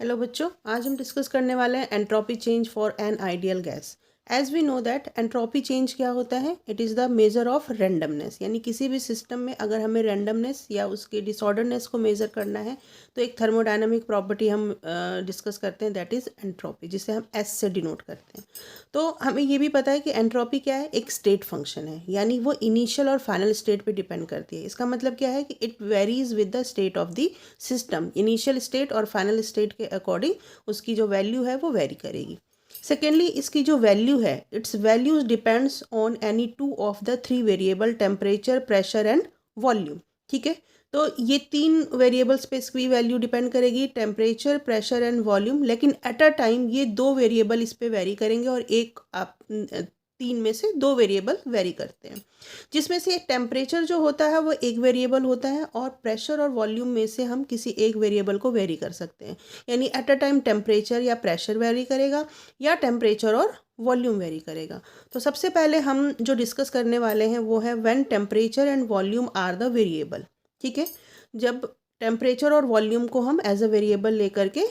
Hello बच्चों, आज हम डिस्कस करने वाले हैं entropy change for an ideal gas. As we know that entropy change क्या होता है, it is the measure of randomness. यानी किसी भी सिस्टम में अगर हमें रैंडमनेस या उसके डिसऑर्डरनेस को मेज़र करना है तो एक थर्मोडायनामिक प्रॉपर्टी हम डिस्कस करते हैं, दैट इज़ एंट्रोपी, जिसे हम एस से डिनोट करते हैं। तो हमें ये भी पता है कि एंट्रोपी क्या है, एक स्टेट फंक्शन है, यानी वो इनिशियल और फाइनल स्टेट पे डिपेंड करती है। इसका मतलब क्या है कि it varies with the state of the system. Initial state और फाइनल स्टेट के अकॉर्डिंग उसकी जो वैल्यू है वो वेरी करेगी। सेकेंडली, इसकी जो वैल्यू है, it's values depends on any two of the three variable, temperature, pressure and volume. ठीक है, तो ये तीन वेरिएबल्स पे इसकी वैल्यू डिपेंड करेगी, टेम्परेचर, प्रेशर एंड वॉल्यूम। लेकिन एट अ टाइम ये दो वेरिएबल इस पे वेरी करेंगे और एक आप तीन में से दो वेरिएबल वेरी करते हैं, जिसमें से टेम्परेचर जो होता है वो एक वेरिएबल होता है और प्रेशर और वॉल्यूम में से हम किसी एक वेरिएबल को वेरी कर सकते हैं। यानी एट अ टाइम टेम्परेचर या प्रेशर वेरी करेगा या टेम्परेचर और वॉल्यूम वेरी करेगा। तो सबसे पहले हम जो डिस्कस करने वाले हैं वो है when temperature and volume are the variable. ठीक है, जब टेम्परेचर और वॉल्यूम को हम एज अ वेरिएबल लेकर के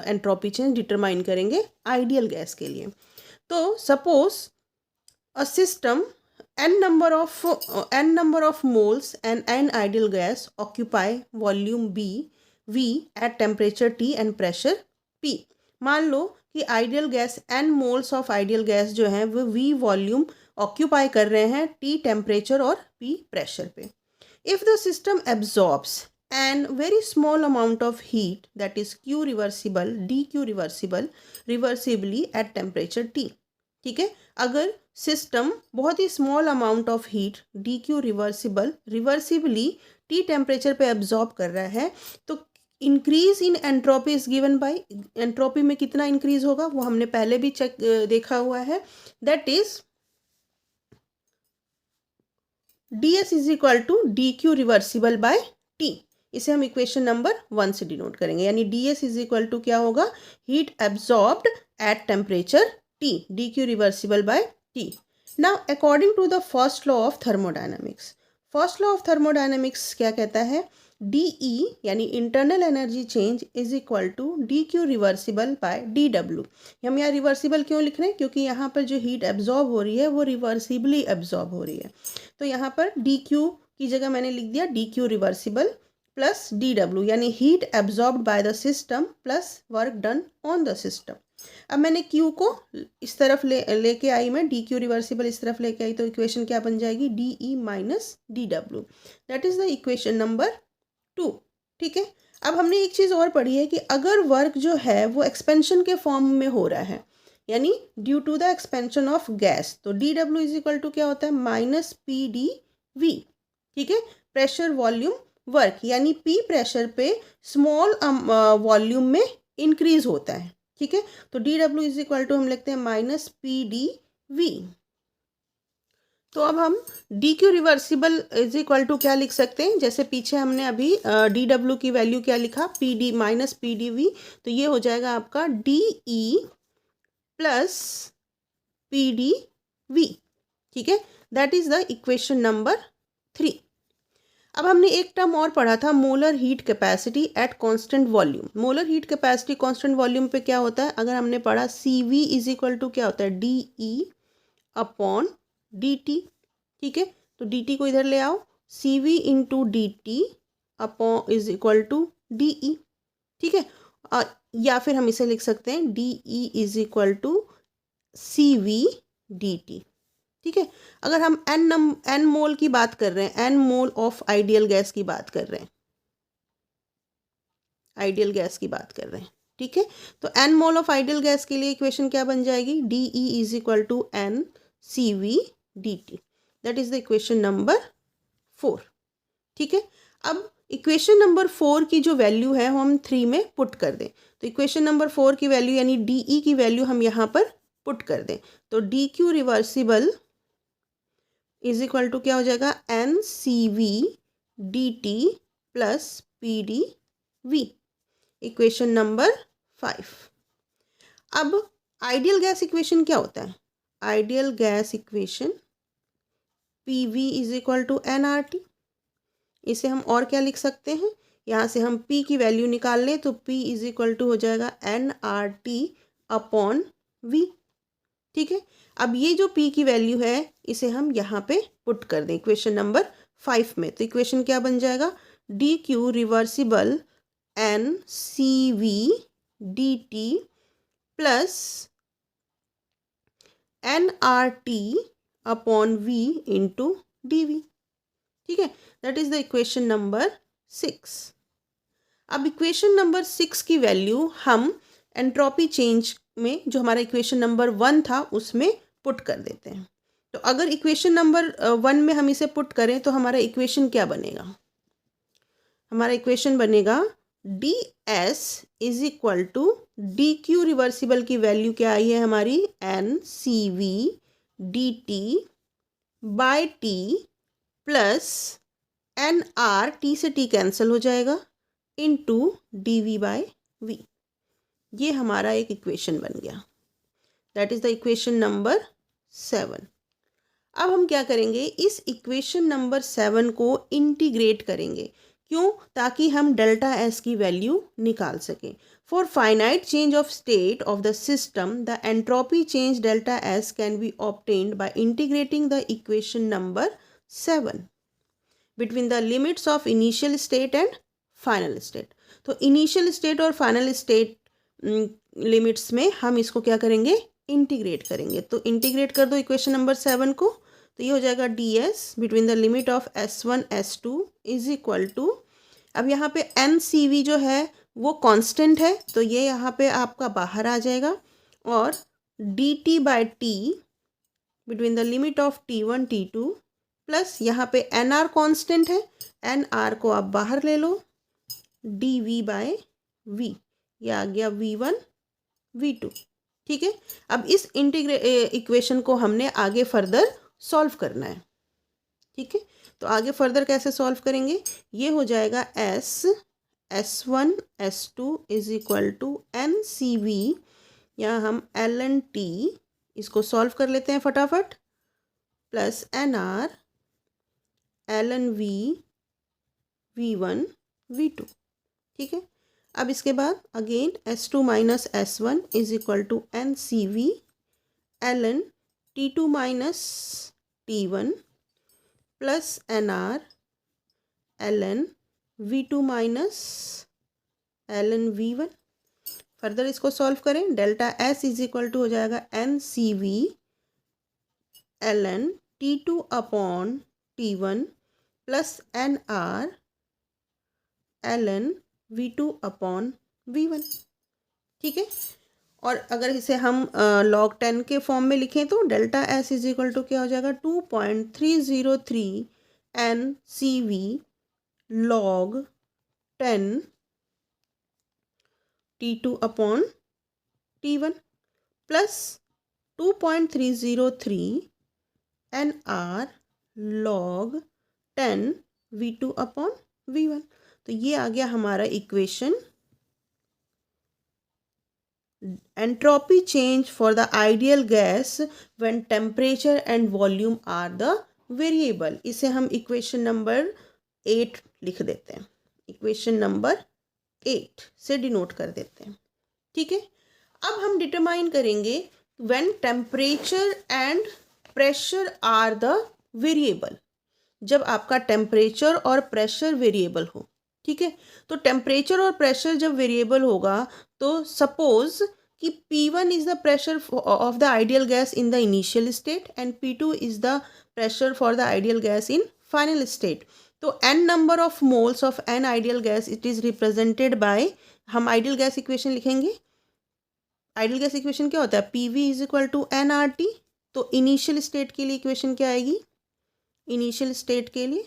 एंट्रोपी चेंज डिटरमाइन करेंगे आइडियल गैस के लिए। तो suppose a system n number of moles and n ideal gas occupy volume v at temperature T and pressure P। मान लो कि ideal gas n moles of ideal gas जो है वो v volume occupy कर रहे हैं T टेम्परेचर और P pressure पे। If the system absorbs an very small amount of heat, that is Q reversible, DQ reversibly at temperature T। ठीक है, अगर सिस्टम बहुत ही small amount of heat DQ reversibly T temperature पे absorb कर रहा है तो increase in entropy is given by, entropy में कितना इंक्रीज होगा वो हमने पहले भी देखा हुआ है, that is ds is equal to DQ reversible by T। इसे हम इक्वेशन नंबर 1 से डिनोट करेंगे, यानी ds इज इक्वल टू क्या होगा, heat absorbed at temperature T, DQ reversible by T। Now according to the first law of thermodynamics, first law of thermodynamics क्या कहता है, DE यानी internal energy change is equal to DQ reversible by DW। हम यहाँ reversible क्यों लिख रहे हैं, क्योंकि यहाँ पर जो हीट एब्जॉर्ब हो रही है वो रिवर्सिबली एब्जॉर्ब हो रही है। तो यहाँ पर DQ की जगह मैंने लिख दिया DQ रिवर्सिबल प्लस DW, यानी heat absorbed by the system plus work done on the system. अब मैंने Q को इस तरफ लेके आई, मैं DQ रिवर्सिबल इस तरफ लेके आई, तो इक्वेशन क्या बन जाएगी, DE minus DW, that is the equation number 2। ठीक है, अब हमने एक चीज़ और पढ़ी है कि अगर वर्क जो है वो एक्सपेंशन के फॉर्म में हो रहा है, यानी due to the expansion of gas, तो DW इज इक्वल टू क्या होता है, माइनस PdV। ठीक है, प्रेशर वॉल्यूम वर्क, यानी P प्रेशर पे स्मॉल वॉल्यूम में इंक्रीज होता है। ठीक है, तो DW इज इक्वल टू हम लिखते हैं माइनस PdV। तो अब हम DQ reversible is equal to क्या लिख सकते हैं, जैसे पीछे हमने अभी DW की वैल्यू क्या लिखा, PD माइनस PdV, तो ये हो जाएगा आपका DE प्लस PdV। ठीक है, that is the equation number 3। अब हमने एक टर्म और पढ़ा था, molar heat capacity at constant volume. Molar heat capacity constant volume पे क्या होता है, अगर हमने पढ़ा CV इज इक्वल टू क्या होता है, DE अपॉन DT। ठीक है, तो DT को इधर ले आओ, CV into DT upon is equal to DE। ठीक है, या फिर हम इसे लिख सकते हैं DE is equal to CV DT। ठीक है, अगर हम n मोल की बात कर रहे हैं, n mole of ideal gas की बात कर रहे हैं, आइडियल गैस की बात कर रहे हैं। ठीक है, तो n mole of ideal gas के लिए इक्वेशन क्या बन जाएगी, DE is equal to n CV DT, that is the equation number 4। ठीक है, अब इक्वेशन नंबर 4 की जो वैल्यू है वो हम 3 में पुट कर दें, तो इक्वेशन नंबर 4 की वैल्यू यानी DE की वैल्यू हम यहाँ पर पुट कर दें, तो DQ reversible is equal to क्या हो जाएगा, NCV DT plus PdV, equation number 5। अब आइडियल गैस इक्वेशन क्या होता है, ideal gas equation PV is equal to nRT। इसे हम और क्या लिख सकते हैं, यहाँ से हम P की वैल्यू निकाल लें तो P इज इक्वल टू हो जाएगा nRT अपॉन V। ठीक है, अब ये जो P की वैल्यू है इसे हम यहाँ पे पुट कर दें इक्वेशन नंबर 5 में। तो इक्वेशन क्या बन जाएगा, DQ reversible NCV DT plus nRT upon V into DV। ठीक है, that is the equation number 6। अब इक्वेशन नंबर 6 की वैल्यू हम एंट्रोपी चेंज में जो हमारा इक्वेशन नंबर 1 था उसमें पुट कर देते हैं। तो अगर इक्वेशन नंबर 1 में हम इसे पुट करें तो हमारा इक्वेशन क्या बनेगा, हमारा इक्वेशन बनेगा ds is equal to dq reversible की वैल्यू क्या आई है हमारी NCV dt by t plus nr, t से t कैंसिल हो जाएगा, इनटू dv बाय v। ये हमारा एक इक्वेशन बन गया, that is the equation number 7। अब हम क्या करेंगे, इस इक्वेशन नंबर 7 को इंटीग्रेट करेंगे। क्यों, ताकि हम डेल्टा एस की वैल्यू निकाल सकें। For finite change of state of the system the entropy change delta S can be obtained by integrating the equation number 7 between the limits of initial state and final state. तो initial state और final state limits में हम इसको क्या करेंगे, integrate करेंगे। तो integrate कर दो इक्वेशन नंबर 7 को, तो ये हो जाएगा ds between the limit of s1 s2 is equal to, अब यहाँ पे NCV जो है वो कांस्टेंट है तो ये यहाँ पे आपका बाहर आ जाएगा, और dt by t between the limit of t1 t2 plus यहाँ पे nr कांस्टेंट है, nr को आप बाहर ले लो, dv बाय v, ये आ गया v1 v2। ठीक है, अब इस इक्वेशन को हमने आगे फर्दर सॉल्व करना है। ठीक है, तो आगे फर्दर कैसे सॉल्व करेंगे, ये हो जाएगा s1 s2 is equal to NCV, यहाँ हम ln t इसको सॉल्व कर लेते हैं फटाफट, plus nr ln v v1 v2। ठीक है, अब इसके बाद again s2 minus s1 is equal to NCV ln t2 minus t1 plus nr ln v2 minus ln v1। Further इसको सॉल्व करें, delta s is equal to हो जाएगा NCV ln t2 upon t1 plus nr ln v2 upon v1। ठीक है, और अगर इसे हम log 10 के फॉर्म में लिखें तो delta s is equal to क्या हो जाएगा 2.303 NCV log 10 t2 upon t1 plus 2.303 nr log 10 v2 upon v1। तो ये आ गया हमारा equation entropy change for the ideal gas when temperature and volume are the variable. इसे हम इक्वेशन नंबर 8 लिख देते हैं, इक्वेशन नंबर 8 से डिनोट कर देते हैं। ठीक है, अब हम डिटरमाइन करेंगे when temperature and pressure are the variable, जब आपका टेम्परेचर और प्रेशर वेरिएबल हो। ठीक है, तो टेम्परेचर और प्रेशर जब वेरिएबल होगा तो सपोज कि P1 is the pressure of the ideal gas in the initial state and P2 is the pressure for the ideal gas in final state. तो n number of moles of n ideal gas it is represented by, हम ideal gas equation लिखेंगे। Ideal gas equation क्या होता है, PV is equal to nRT। तो initial state के लिए equation क्या आएगी, इनिशियल स्टेट के लिए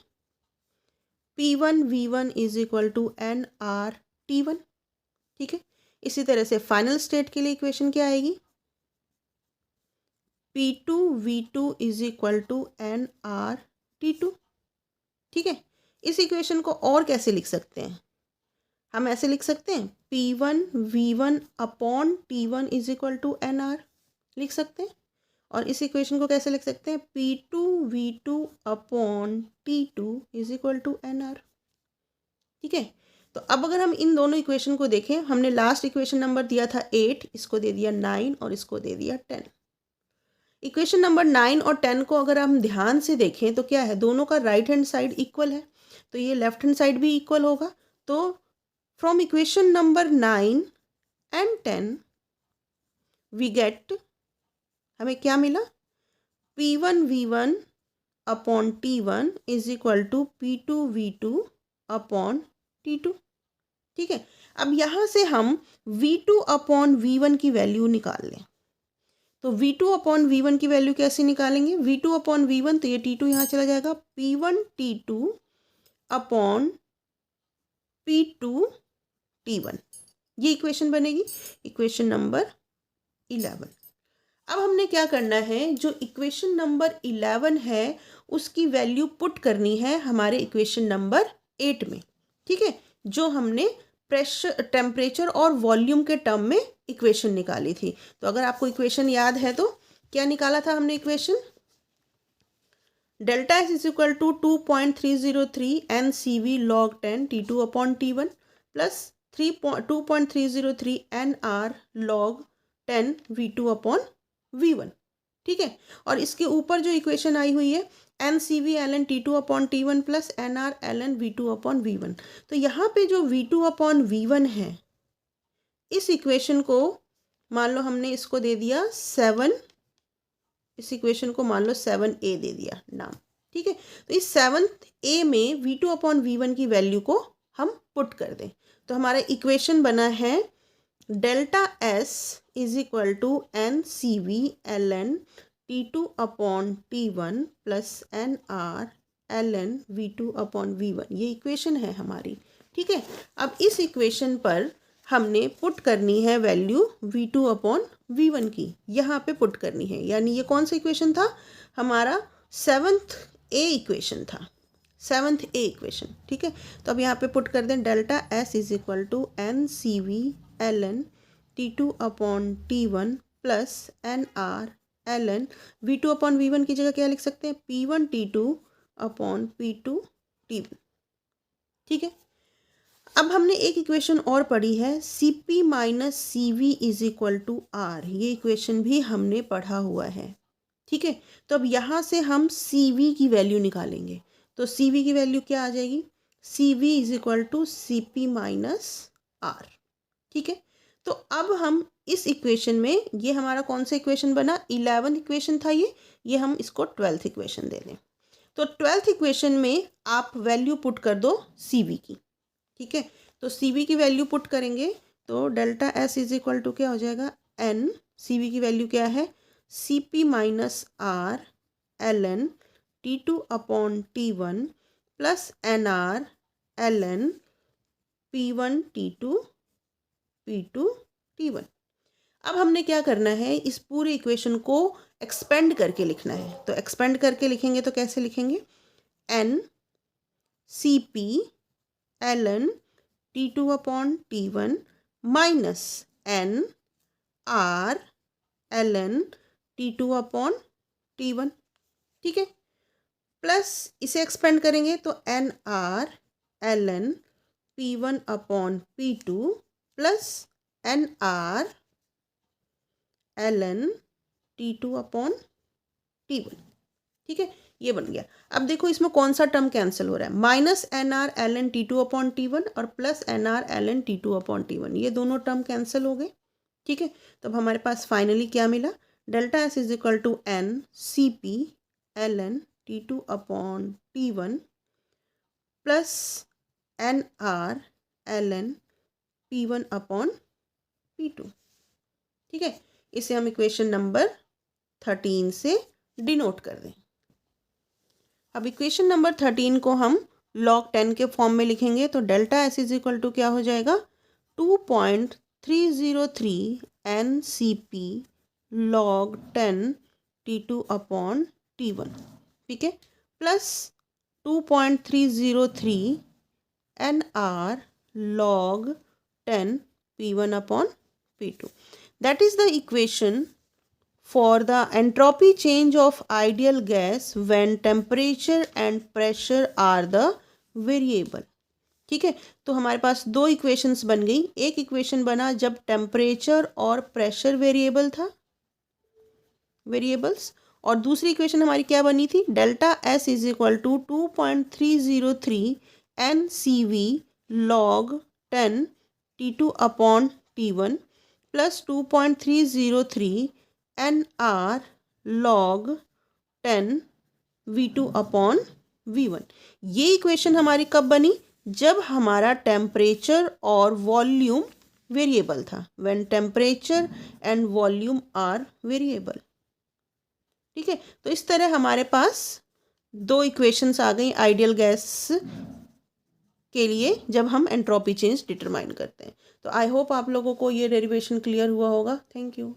P1 V1 is equal to nRT1। ठीक है, इसी तरह से फाइनल स्टेट के लिए इक्वेशन क्या आएगी, P2 V2 is equal to nRT2। ठीक है, इस इक्वेशन को और कैसे लिख सकते हैं, हम ऐसे लिख सकते हैं P1 V1 upon T1 is equal to nR लिख सकते हैं, और इस इक्वेशन को कैसे लिख सकते हैं P2 V2 upon T2 is equal to nR। ठीक है, तो अब अगर हम इन दोनों इक्वेशन को देखें, हमने लास्ट इक्वेशन नंबर दिया था 8, इसको दे दिया 9 और इसको दे दिया 10। इक्वेशन नंबर 9 और 10 को अगर हम ध्यान से देखें तो क्या है, दोनों का राइट हैंड साइड इक्वल है, तो ये लेफ्ट हैंड साइड भी इक्वल होगा। तो from equation number 9 and 10 we get, हमें क्या मिला, P1 V1 upon T1 is equal to P2 V2 upon T2। ठीक है, अब यहाँ से हम V2 अपॉन V1 की वैल्यू निकाल लें। तो V2 अपॉन V1 की वैल्यू कैसे निकालेंगे, V2 अपॉन V1, तो ये T2 यहाँ चला जाएगा, P1 T2 upon P2 T1, ये इक्वेशन बनेगी, इक्वेशन नंबर 11। अब हमने क्या करना है, जो इक्वेशन नंबर 11 है उसकी वैल्यू पुट करनी है हमारे इक्वेशन नंबर 8 में। ठीक है, जो हमने प्रेशर, टेम्परेचर और वॉल्यूम के टर्म में इक्वेशन निकाली थी। तो अगर आपको इक्वेशन याद है तो क्या निकाला था हमने equation, delta S is equal to 2.303 NCV log 10 T2 upon T1 plus 2.303 NR log 10 V2 upon V1। ठीक है, और इसके ऊपर जो इक्वेशन आई हुई है NCV ln T2 upon T1 plus NR ln V2 upon V1। तो यहाँ पे जो V2 अपॉन V1 है, इस इक्वेशन को मान लो हमने इसको दे दिया 7, इस इक्वेशन को मान लो 7A दे दिया नाम। ठीक है, तो इस 7A में V2 अपॉन V1 की वैल्यू को हम पुट कर दें, तो हमारा इक्वेशन बना है delta S is equal to NCV ln T2 upon T1 plus NR ln V2 upon V1, ये इक्वेशन है हमारी। ठीक है, अब इस इक्वेशन पर हमने पुट करनी है वैल्यू V2 अपॉन V1 की, यहाँ पे पुट करनी है, यानी ये कौन सा इक्वेशन था, हमारा 7th A इक्वेशन था, 7th A इक्वेशन। ठीक है, तो अब यहाँ पे पुट कर दें, delta S is equal to NCV ln T2 upon T1 plus NR ln V2 upon V1 की जगह क्या लिख सकते हैं, P1 T2 upon P2 T1। ठीक है, अब हमने एक इक्वेशन और पढ़ी है Cp minus CV is equal to R, ये इक्वेशन भी हमने पढ़ा हुआ है। ठीक है, तो अब यहाँ से हम CV की वैल्यू निकालेंगे, तो CV की वैल्यू क्या आ जाएगी, CV is equal to Cp minus R। ठीक है, तो अब हम इस इक्वेशन में, ये हमारा कौन सा इक्वेशन बना, 11th इक्वेशन था ये हम इसको 12th इक्वेशन दे दें। तो 12th इक्वेशन में आप वैल्यू पुट कर दो CV की। ठीक है, तो CV की वैल्यू पुट करेंगे तो delta S is equal to क्या हो जाएगा, N, CV की वैल्यू क्या है, Cp minus R ln T2 upon T1 plus NR ln P1 T2 P2 T1। अब हमने क्या करना है, इस पूरे इक्वेशन को एक्सपेंड करके लिखना है, तो एक्सपेंड करके लिखेंगे तो कैसे लिखेंगे, N Cp ln T2 upon T1 minus N R ln T2 upon T1। ठीक है, प्लस इसे एक्सपेंड करेंगे तो NR ln P1 upon P2 plus NR ln T2 upon T1। ठीक है, ये बन गया। अब देखो इसमें कौन सा टर्म कैंसिल हो रहा है, minus NR ln T2 upon T1 और plus NR ln T2 upon T1, ये दोनों टर्म कैंसिल हो गए। ठीक है, तो अब हमारे पास फाइनली क्या मिला, delta S is equal to N Cp ln T2 upon T1 plus NR ln P1 upon P2। ठीक है, इसे हम इक्वेशन नंबर 13 से डिनोट कर दें। अब इक्वेशन नंबर 13 को हम log 10 के फॉर्म में लिखेंगे, तो delta S is equal to क्या हो जाएगा, 2.303 NCP log 10 T2 upon T1। ठीक है, plus 2.303 NR log 10 P1 upon P2. That is the equation for the entropy change of ideal gas when temperature and pressure are the variable. ठीक है, तो हमारे पास दो इक्वेशंस बन गई। एक इक्वेशन बना जब टेम्परेचर और प्रेशर वेरिएबल था, वेरिएबल्स, और दूसरी इक्वेशन हमारी क्या बनी थी, delta S is equal to 2.303 N C V log 10 T2 upon T1 plus 2.303 N R log 10 V2 upon V1। ये इक्वेशन हमारी कब बनी, जब हमारा टेम्परेचर और वॉल्यूम वेरिएबल था, when temperature and volume are variable. ठीक है, तो इस तरह हमारे पास दो इक्वेशंस आ गई आइडियल गैस के लिए जब हम एंट्रोपी चेंज डिटरमाइन करते हैं। तो आई होप आप लोगों को ये डेरिवेशन क्लियर हुआ होगा। Thank you.